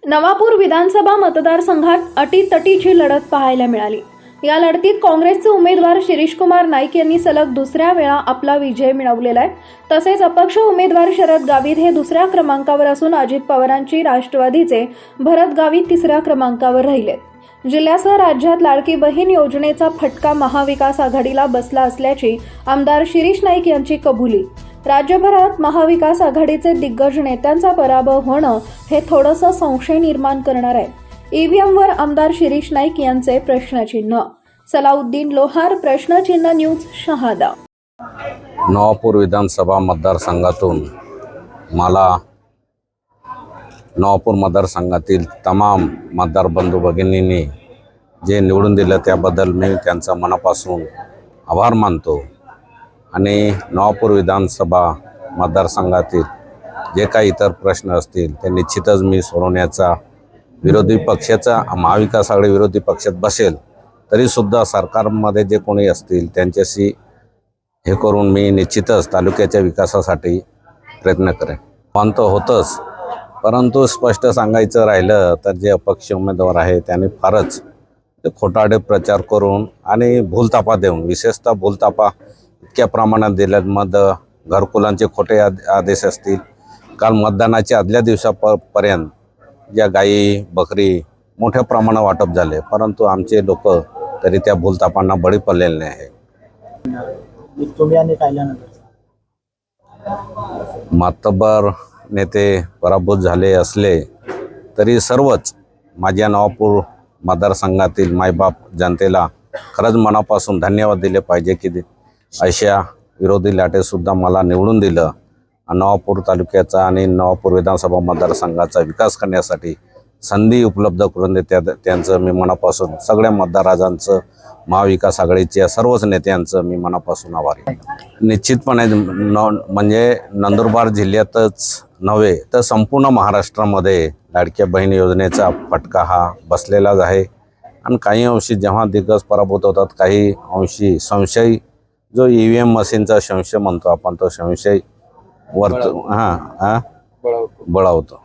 नवापूर विधानसभा मतदारसंघात अटीतटीची लढत पाहायला मिळाली। या लढतीत काँग्रेसचे उमेदवार शिरीषकुमार नाईक यांनी सलग दुसऱ्या वेळा आपला विजय मिळवलेला आहे। तसेच अपक्ष उमेदवार शरद गावित हे दुसऱ्या क्रमांकावर असून अजित पवारांची राष्ट्रवादीचे भरत गावित तिसऱ्या क्रमांकावर राहिलेत। जिल्ह्यासह राज्यात लाडकी बहीण योजनेचा फटका महाविकास आघाडीला बसला असल्याची आमदार शिरीष नाईक यांची कबुली। राज्यभरात महाविकास आघाडीचे दिग्गज नेत्यांचा पराभव होणं हे थोडंसं संशय निर्माण करणार आहे। ईव्हीएमवर आमदार शिरीष नाईक यांचे प्रश्नचिन्ह। सलाउद्दीन लोहार, प्रश्नचिन्ह न्यूज, शहादा। नवापूर विधानसभा मतदारसंघातून मला नवापूर मतदारसंघातील तमाम मतदार बंधू भगिनींनी जे निवडून दिलं त्याबद्दल मी त्यांचा मनापासून आभार मानतो। आणि नवापूर विधानसभा मतदारसंघातील जे काही इतर प्रश्न असतील ते निश्चितच मी सोडवण्याचा, विरोधी पक्षाचा महाविकास आघाडी विरोधी पक्षात बसेल तरीसुद्धा सरकारमध्ये जे कोणी असतील त्यांच्याशी हे करून मी निश्चितच तालुक्याच्या विकासासाठी प्रयत्न करेन। पण तो होतंच, परंतु स्पष्ट सांगायचं राहिलं तर जे अपक्ष उमेदवार आहे त्यांनी फारच खोटारडे प्रचार करून आणि भूलथापा देऊन, विशेषतः भूलथापा इतक्या प्रमाणात दिल्यात। घरकुलांचे खोटे आदेश असतील, काल मतदानाच्या आदल्या दिवसापर्यंत ज्या गायी बकरी मोठ्या प्रमाणात वाटप झाले, परंतु आमचे लोक तरी त्या भूलथापांना बळी पडलेले नाही आहे। मातब्बर नेते पराभूत झाले असले तरी सर्वच माझ्या नवापूर मतदारसंघातील मायबाप जनतेला खरंच मनापासून धन्यवाद दिले पाहिजे की अशा विरोधी लाटेसुद्धा मला निवडून दिलं। नवापूर तालुक्याचा आणि नवापूर विधानसभा मतदारसंघाचा विकास करण्यासाठी संधी उपलब्ध करून देतात त्यांचं मी मनापासून, सगळ्या मतदारांचं, महाविकास आघाडीच्या सर्वच नेत्यांचं मी मनापासून आभारी आहे। निश्चितपणे म्हणजे नंदुरबार जिल्ह्यातच नव्हे तर संपूर्ण महाराष्ट्रामध्ये लाडक्या बहीण योजनेचा फटका हा बसलेलाच आहे। आणि काही अंशी जेव्हा दिग्गज पराभूत होतात, काही अंशी संशय, जो ईव्हीएम मशीनचा संशय म्हणतो आपण, तो संशय बळावतो।